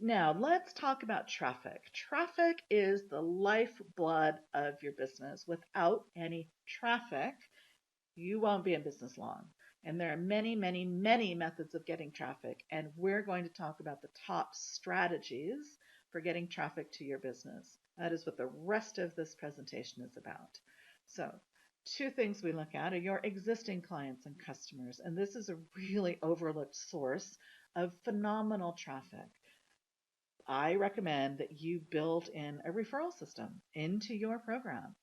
Now, let's talk about traffic. Traffic is the lifeblood of your business. Without any traffic, you won't be in business long. And there are many, many, many methods of getting traffic. And we're going to talk about the top strategies for getting traffic to your business. That is what the rest of this presentation is about. So, two things we look at are your existing clients and customers. And this is a really overlooked source of phenomenal traffic. I recommend that you build in a referral system into your program.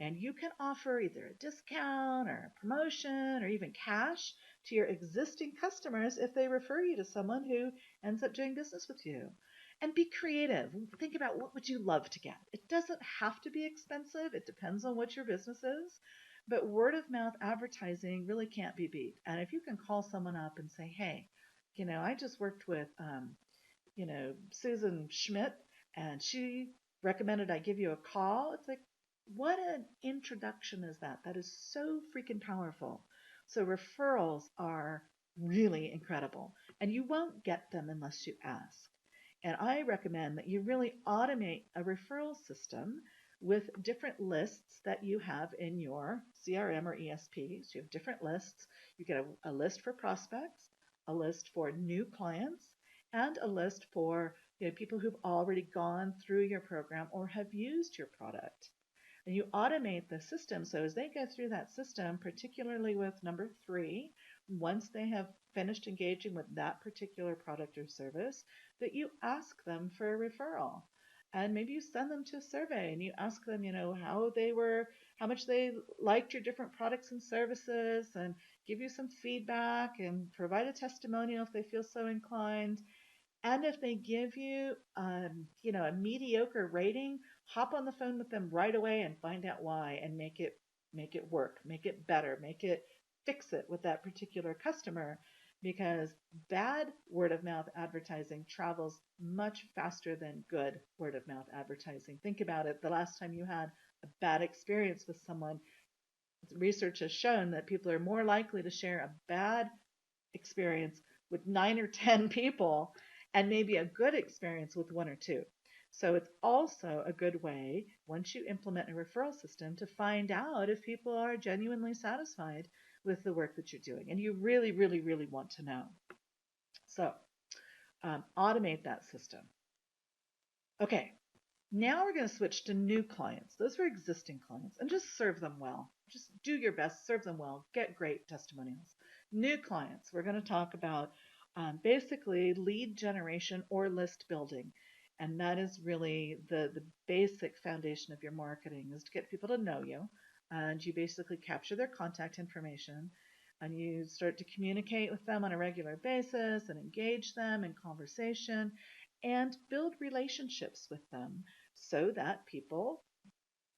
And you can offer either a discount or a promotion or even cash to your existing customers if they refer you to someone who ends up doing business with you. And be creative. Think about what would you love to get. It doesn't have to be expensive. It depends on what your business is. But word of mouth advertising really can't be beat. And if you can call someone up and say, hey, I just worked with Susan Schmidt, and she recommended I give you a call. It's like, what an introduction is that? That is so freaking powerful. So referrals are really incredible, and you won't get them unless you ask. And I recommend that you really automate a referral system with different lists that you have in your CRM or ESP. So you have different lists. You get a list for prospects, a list for new clients, and a list for people who've already gone through your program or have used your product. And you automate the system so as they go through that system, particularly with number three, once they have finished engaging with that particular product or service, that you ask them for a referral. And maybe you send them to a survey and you ask them, how much they liked your different products and services, and give you some feedback and provide a testimonial if they feel so inclined. And if they give you, a mediocre rating, hop on the phone with them right away and find out why, and make it work, make it better, fix it with that particular customer, because bad word of mouth advertising travels much faster than good word of mouth advertising. Think about it. The last time you had a bad experience with someone, research has shown that people are more likely to share a bad experience with 9 or 10 people and maybe a good experience with one or two. So it's also a good way, once you implement a referral system, to find out if people are genuinely satisfied with the work that you're doing. And you really, really, really want to know. So automate that system. Okay, now we're going to switch to new clients. Those are existing clients, and just serve them well. Just do your best, serve them well, get great testimonials. New clients, we're going to talk about basically lead generation or list building. And that is really the basic foundation of your marketing, is to get people to know you. And you basically capture their contact information, and you start to communicate with them on a regular basis and engage them in conversation and build relationships with them so that people,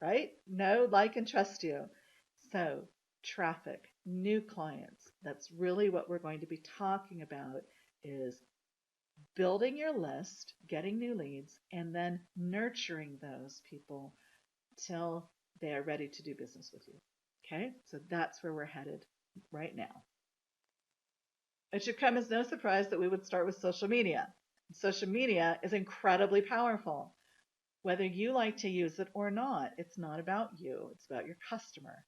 right, know, like, and trust you. So, traffic, new clients, that's really what we're going to be talking about, is building your list, getting new leads, and then nurturing those people till they are ready to do business with you. Okay, so that's where we're headed right now. It should come as no surprise that we would start with social media. Social media is incredibly powerful. Whether you like to use it or not, it's not about you, it's about your customer.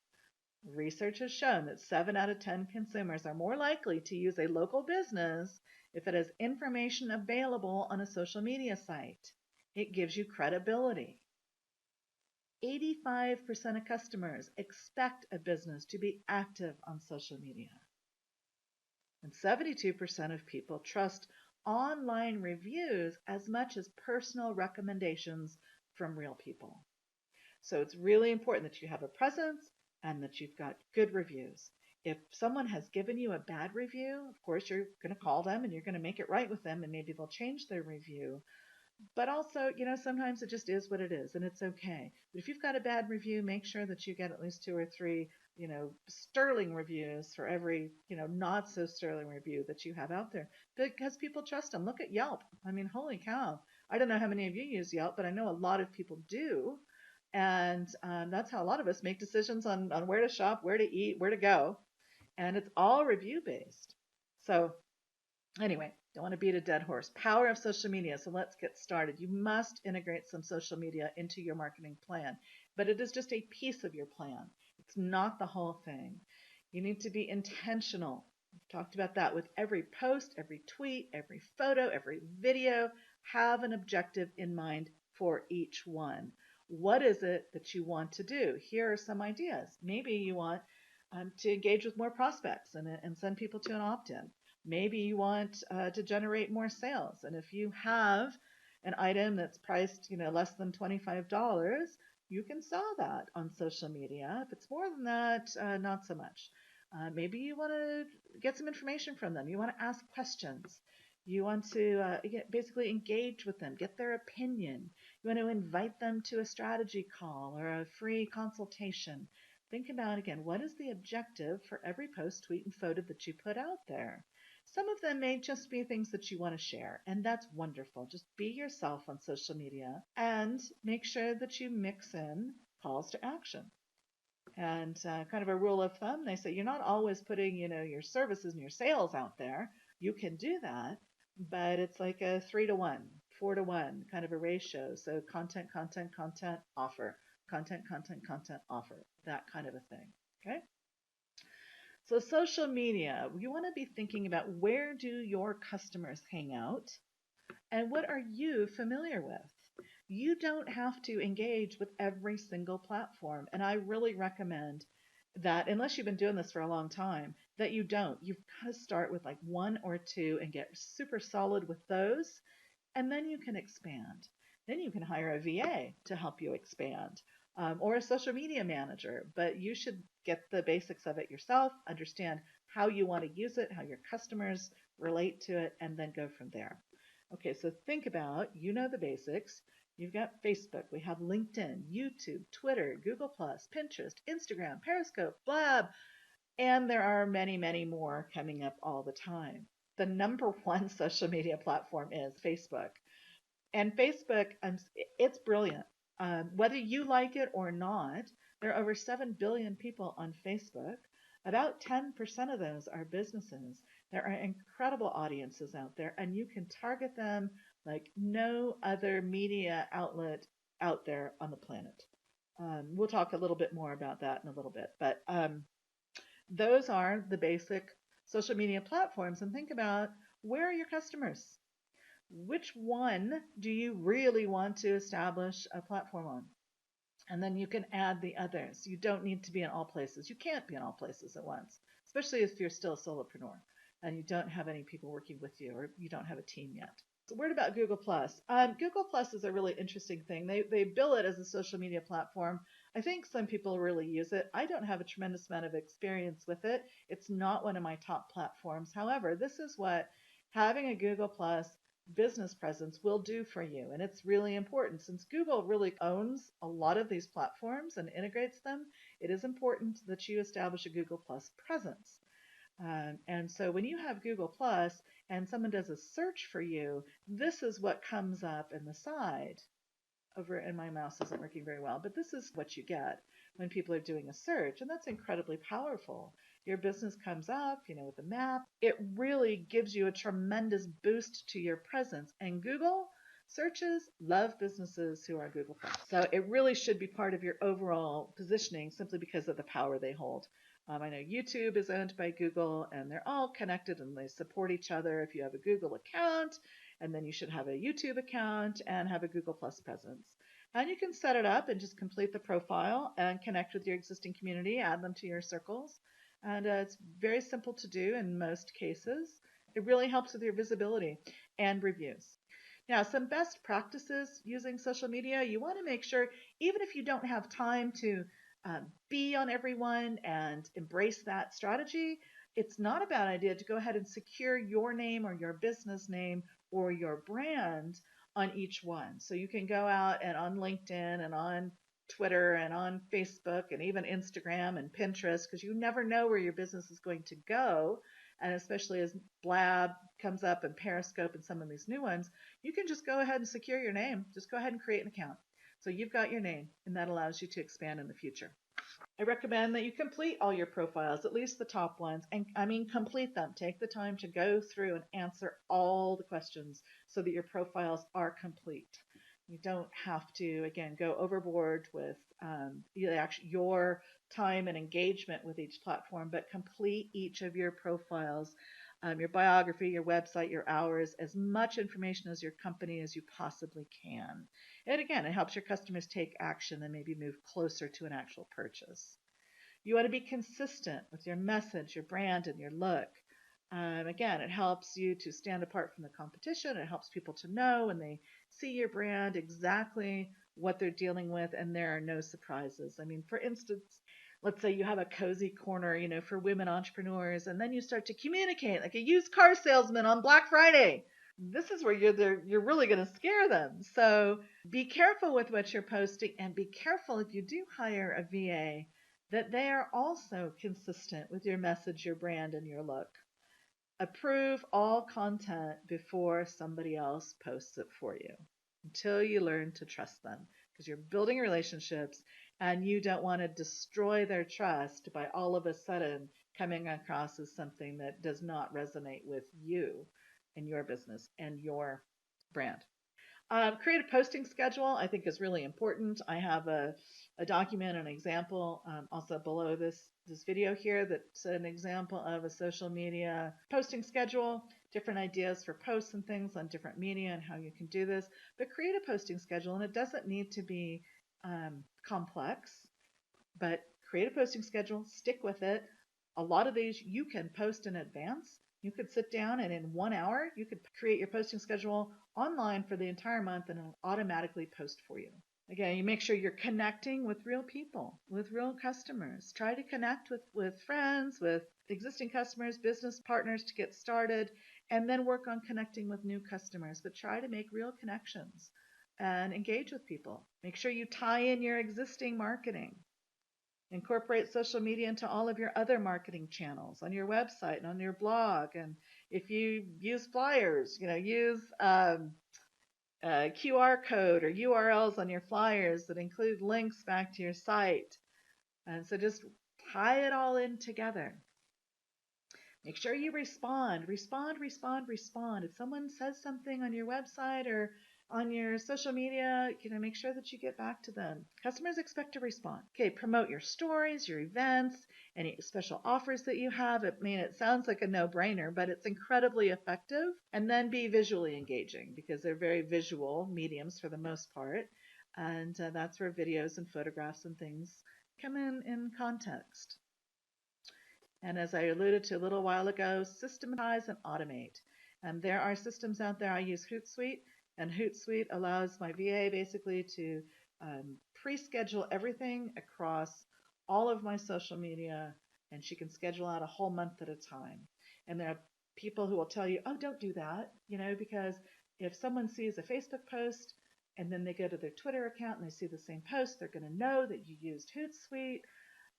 Research has shown that 7 out of 10 consumers are more likely to use a local business if it has information available on a social media site. It gives you credibility. 85% of customers expect a business to be active on social media. And 72% of people trust online reviews as much as personal recommendations from real people. So it's really important that you have a presence and that you've got good reviews. If someone has given you a bad review, of course, you're going to call them and you're going to make it right with them, and maybe they'll change their review. But also, sometimes it just is what it is, and it's okay. But if you've got a bad review, make sure that you get at least 2 or 3, sterling reviews for every, not so sterling review that you have out there, because people trust them. Look at Yelp. I mean, holy cow. I don't know how many of you use Yelp, but I know a lot of people do. And that's how a lot of us make decisions on where to shop, where to eat, where to go. And it's all review based. So anyway, Don't want to beat a dead horse. Power of social media. So let's get started. You must integrate some social media into your marketing plan, but it is just a piece of your plan. It's not the whole thing. You need to be intentional. We've talked about that with every post, every tweet, every photo, every video. Have an objective in mind for each one. What is it that you want to do? Here are some ideas. Maybe you want to engage with more prospects and send people to an opt-in. Maybe you want to generate more sales. And if you have an item that's priced, less than $25, you can sell that on social media. If it's more than that, not so much. Maybe you want to get some information from them. You want to ask questions. You want to basically engage with them, get their opinion. You want to invite them to a strategy call or a free consultation. Think about again, what is the objective for every post, tweet, and photo that you put out there? Some of them may just be things that you want to share, and that's wonderful. Just be yourself on social media and make sure that you mix in calls to action. And kind of a rule of thumb, they say you're not always putting, your services and your sales out there. You can do that, but it's like a 3-to-1, 4-to-1 kind of a ratio. So content, content, content, offer, content, content, content, offer, that kind of a thing. Okay. So social media, you want to be thinking about where do your customers hang out and what are you familiar with? You don't have to engage with every single platform. And I really recommend that, unless you've been doing this for a long time, that you don't. You've got to start with like one or two and get super solid with those. And then you can expand. Then you can hire a VA to help you expand, or a social media manager. But you should get the basics of it yourself, understand how you want to use it, how your customers relate to it, and then go from there. Okay, so think about, the basics. You've got Facebook, we have LinkedIn, YouTube, Twitter, Google+, Pinterest, Instagram, Periscope, Blab, and there are many, many more coming up all the time. The number one social media platform is Facebook. And Facebook, it's brilliant. Whether you like it or not, there are over 7 billion people on Facebook. About 10% of those are businesses. There are incredible audiences out there, and you can target them like no other media outlet out there on the planet. We'll talk a little bit more about that in a little bit, but those are the basic social media platforms. And think about, where are your customers? Which one do you really want to establish a platform on? And then you can add the others. You don't need to be in all places. You can't be in all places at once, especially if you're still a solopreneur and you don't have any people working with you or you don't have a team yet. So, word about Google Plus. Google Plus is a really interesting thing. They bill it as a social media platform. I think some people really use it. I don't have a tremendous amount of experience with it. It's not one of my top platforms. However, this is what having a Google Plus business presence will do for you. And it's really important, since Google really owns a lot of these platforms and integrates them. It is important that you establish a Google Plus presence. And so when you have Google Plus and someone does a search for you, this is what comes up in the side. Over, and my mouse isn't working very well, but this is what you get when people are doing a search, and that's incredibly powerful. Your business comes up, with a map. It really gives you a tremendous boost to your presence, and Google searches love businesses who are Google Plus. So it really should be part of your overall positioning, simply because of the power they hold. I know YouTube is owned by Google, and they're all connected and they support each other. If you have a Google account, and then you should have a YouTube account and have a Google Plus presence. And you can set it up and just complete the profile and connect with your existing community, add them to your circles. And it's very simple to do in most cases. It really helps with your visibility and reviews. Now, some best practices using social media, you want to make sure, even if you don't have time to be on everyone and embrace that strategy, it's not a bad idea to go ahead and secure your name or your business name or your brand on each one. So you can go out and on LinkedIn and on Twitter and on Facebook and even Instagram and Pinterest, because you never know where your business is going to go. And especially as Blab comes up and Periscope and some of these new ones, you can just go ahead and secure your name. Just go ahead and create an account. So you've got your name, and that allows you to expand in the future. I recommend that you complete all your profiles, at least the top ones, and I mean complete them. Take the time to go through and answer all the questions so that your profiles are complete. You don't have to, again, go overboard with your time and engagement with each platform, but complete each of your profiles, your biography, your website, your hours, as much information as your company as you possibly can. And again, it helps your customers take action and maybe move closer to an actual purchase. You want to be consistent with your message, your brand, and your look. Again, it helps you to stand apart from the competition. It helps people to know when they see your brand exactly what they're dealing with, and there are no surprises. I mean, for instance, let's say you have a cozy corner, for women entrepreneurs, and then you start to communicate like a used car salesman on Black Friday. This is where you're really going to scare them. So be careful with what you're posting, and be careful if you do hire a VA that they are also consistent with your message, your brand, and your look. Approve all content before somebody else posts it for you until you learn to trust them, because you're building relationships and you don't want to destroy their trust by all of a sudden coming across as something that does not resonate with you and your business and your brand. Create a posting schedule, I think, is really important. I have a document, an example, also below this video here, that's an example of a social media posting schedule, different ideas for posts and things on different media and how you can do this. But create a posting schedule, and it doesn't need to be complex, but create a posting schedule, stick with it. A lot of these you can post in advance. You could sit down and in 1 hour, you could create your posting schedule online for the entire month, and it'll automatically post for you. Again, you make sure you're connecting with real people, with real customers. Try to connect with friends, with existing customers, business partners to get started, and then work on connecting with new customers. But try to make real connections and engage with people. Make sure you tie in your existing marketing. Incorporate social media into all of your other marketing channels on your website and on your blog. And if you use flyers, use QR code or URLs on your flyers that include links back to your site. And so just tie it all in together. Make sure you respond. If someone says something on your website or on your social media, make sure that you get back to them. Customers expect to respond. Okay, promote your stories, your events, any special offers that you have. It sounds like a no-brainer, but it's incredibly effective. And then be visually engaging, because they're very visual mediums for the most part. And that's where videos and photographs and things come in context. And as I alluded to a little while ago, systematize and automate. And there are systems out there. I use Hootsuite, and Hootsuite allows my VA basically to pre-schedule everything across all of my social media, and she can schedule out a whole month at a time. And there are people who will tell you, oh, don't do that, because if someone sees a Facebook post and then they go to their Twitter account and they see the same post, they're going to know that you used Hootsuite.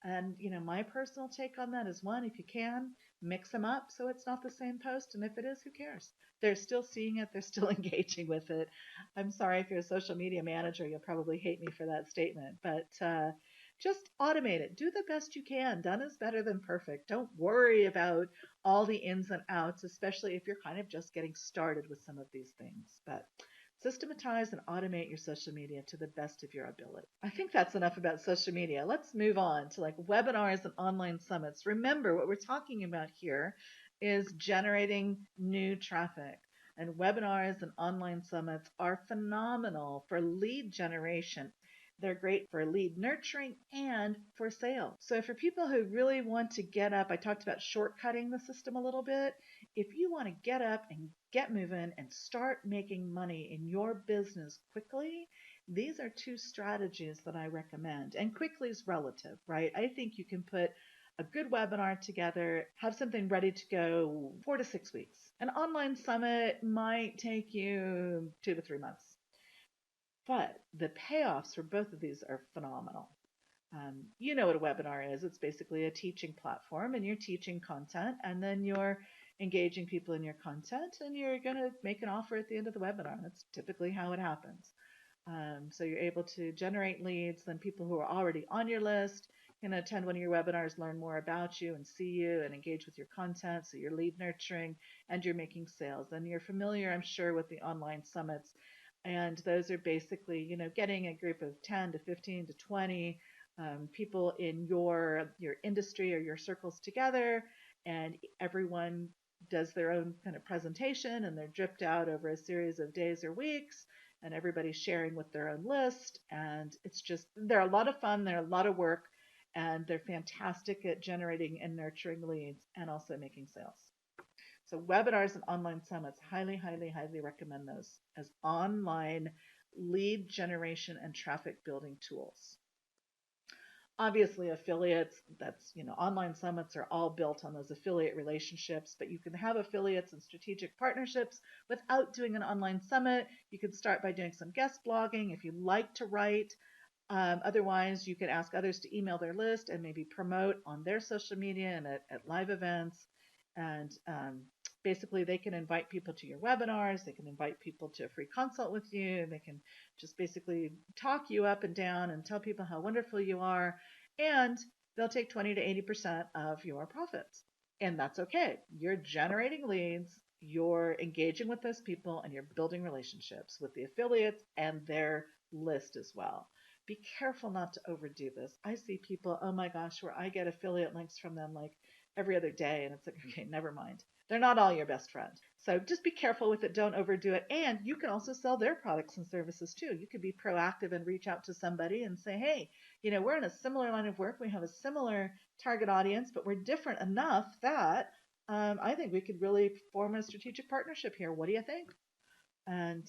And, my personal take on that is, one, if you can, mix them up so it's not the same post. And if it is, who cares? They're still seeing it. They're still engaging with it. I'm sorry, if you're a social media manager, you'll probably hate me for that statement. But just automate it. Do the best you can. Done is better than perfect. Don't worry about all the ins and outs, especially if you're kind of just getting started with some of these things. But systematize and automate your social media to the best of your ability. I think that's enough about social media. Let's move on to webinars and online summits. Remember, what we're talking about here is generating new traffic. And webinars and online summits are phenomenal for lead generation. They're great for lead nurturing and for sales. So for people who really want to get up, I talked about shortcutting the system a little bit. If you want to get up and get moving and start making money in your business quickly, these are two strategies that I recommend. And quickly is relative, right? I think you can put a good webinar together, have something ready to go 4 to 6 weeks. An online summit might take you 2 to 3 months. But the payoffs for both of these are phenomenal. You know what a webinar is. It's basically a teaching platform, and you're teaching content, and then you're engaging people in your content, and you're going to make an offer at the end of the webinar. That's typically how it happens. So you're able to generate leads, then people who are already on your list, can attend one of your webinars, learn more about you and see you and engage with your content. So you're lead nurturing and you're making sales. And you're familiar, I'm sure, with the online summits. And those are basically, getting a group of 10 to 15 to 20 people in your industry or your circles together, and everyone does their own kind of presentation, and they're dripped out over a series of days or weeks, and everybody's sharing with their own list. And they're a lot of fun, they're a lot of work, and they're fantastic at generating and nurturing leads and also making sales. So webinars and online summits, highly, highly, highly recommend those as online lead generation and traffic building tools. Obviously, affiliates, online summits are all built on those affiliate relationships, but you can have affiliates and strategic partnerships without doing an online summit. You can start by doing some guest blogging if you like to write. Otherwise, you can ask others to email their list and maybe promote on their social media and at live events. And basically, they can invite people to your webinars. They can invite people to a free consult with you. They can just basically talk you up and down and tell people how wonderful you are. And they'll take 20 to 80% of your profits. And that's okay. You're generating leads, you're engaging with those people, and you're building relationships with the affiliates and their list as well. Be careful not to overdo this. I see people, oh my gosh, where I get affiliate links from them like every other day, and it's like, okay, never mind. They're not all your best friend. So just be careful with it. Don't overdo it. And you can also sell their products and services too. You could be proactive and reach out to somebody and say, hey, we're in a similar line of work. We have a similar target audience, but we're different enough that I think we could really form a strategic partnership here. What do you think? And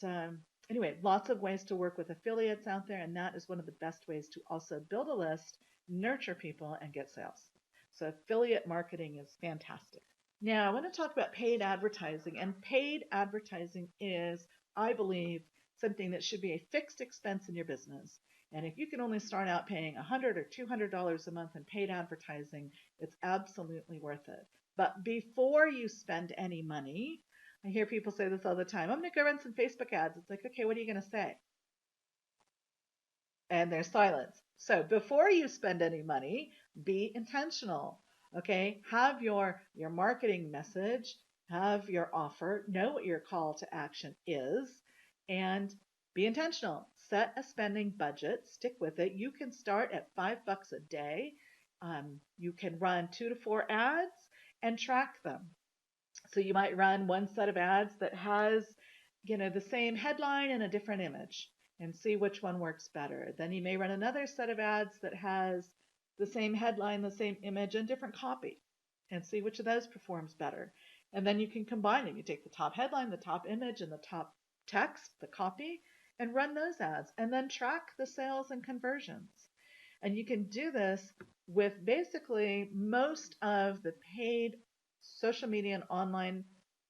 anyway, lots of ways to work with affiliates out there, and that is one of the best ways to also build a list, nurture people, and get sales. So affiliate marketing is fantastic. Now, I want to talk about paid advertising, and paid advertising is, I believe, something that should be a fixed expense in your business. And if you can only start out paying $100 or $200 a month in paid advertising, it's absolutely worth it. But before you spend any money, I hear people say this all the time. I'm going to go run some Facebook ads. It's like, okay, what are you going to say? And there's silence. So before you spend any money, be intentional. Okay, have your marketing message, have your offer, know what your call to action is, and be intentional. Set a spending budget, stick with it. You can start at $5 a day. You can run 2 to 4 ads and track them. So you might run one set of ads that has, the same headline and a different image and see which one works better. Then you may run another set of ads that has the same headline, the same image, and different copy and see which of those performs better. And then you can combine them. You take the top headline, the top image, and the top text, the copy, and run those ads and then track the sales and conversions. And you can do this with basically most of the paid social media and online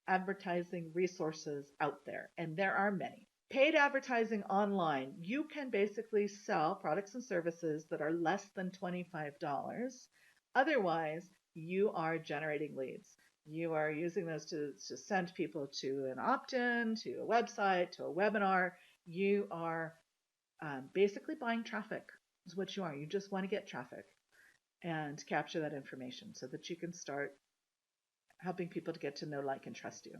advertising resources out there, and there are many. Paid advertising online, you can basically sell products and services that are less than $25. Otherwise, you are generating leads. You are using those to send people to an opt-in, to a website, to a webinar. You are basically buying traffic is what you are. You just want to get traffic and capture that information so that you can start helping people to get to know, like, and trust you.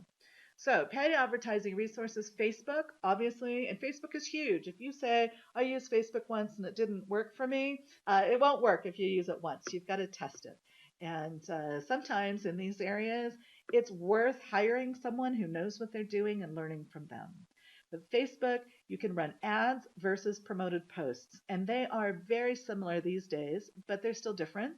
So paid advertising resources, Facebook, obviously, and Facebook is huge. If you say, I used Facebook once and it didn't work for me, it won't work if you use it once. You've got to test it. And sometimes in these areas, it's worth hiring someone who knows what they're doing and learning from them. With Facebook, you can run ads versus promoted posts, and they are very similar these days, but they're still different.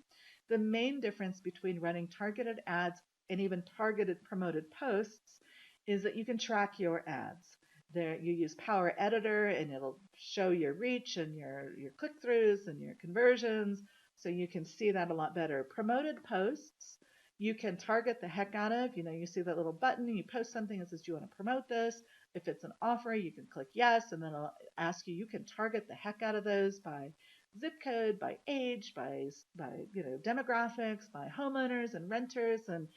The main difference between running targeted ads and even targeted promoted posts is that you can track your ads. There, you use Power Editor, and it'll show your reach and your click-throughs and your conversions, so you can see that a lot better. Promoted posts, you can target the heck out of. You see that little button, and you post something that says, do you want to promote this? If it's an offer, you can click yes, and then it'll ask you. You can target the heck out of those by zip code, by age, by demographics, by homeowners and renters, and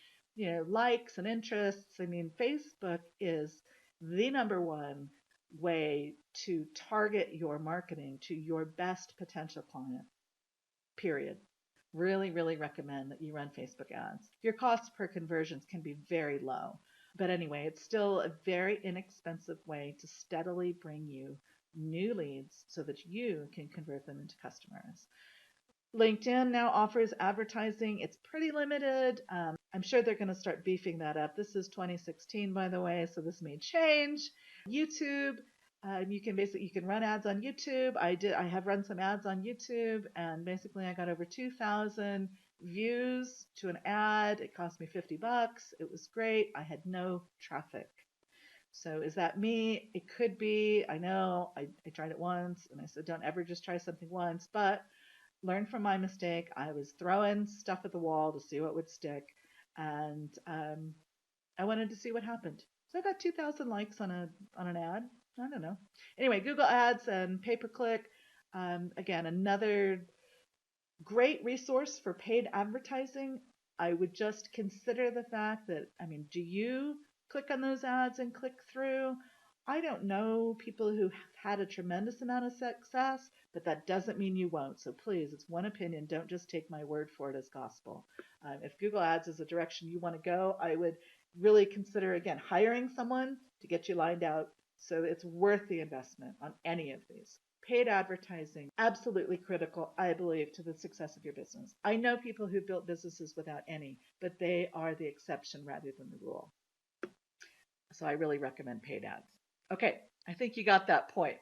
likes and interests. I mean, Facebook is the number one way to target your marketing to your best potential client, period. Really, really recommend that you run Facebook ads. Your costs per conversions can be very low. But anyway, it's still a very inexpensive way to steadily bring you new leads so that you can convert them into customers. LinkedIn now offers advertising. It's pretty limited. I'm sure they're going to start beefing that up. This is 2016, by the way, so this may change. YouTube, you can run ads on YouTube. I have run some ads on YouTube, and basically I got over 2,000 views to an ad. It cost me $50. It was great. I had no traffic. So is that me? It could be. I know I tried it once, and I said don't ever just try something once, but learn from my mistake. I was throwing stuff at the wall to see what would stick, and I wanted to see what happened. So I got 2,000 likes on an ad. I don't know. Anyway, Google Ads and pay per click. Again, another great resource for paid advertising. I would just consider the fact that, I mean, do you click on those ads and click through? I don't know people who have had a tremendous amount of success, but that doesn't mean you won't. So please, it's one opinion. Don't just take my word for it as gospel. If Google Ads is a direction you want to go, I would really consider, again, hiring someone to get you lined out so it's worth the investment on any of these. Paid advertising, absolutely critical, I believe, to the success of your business. I know people who built businesses without any, but they are the exception rather than the rule. So I really recommend paid ads. Okay, I think you got that point.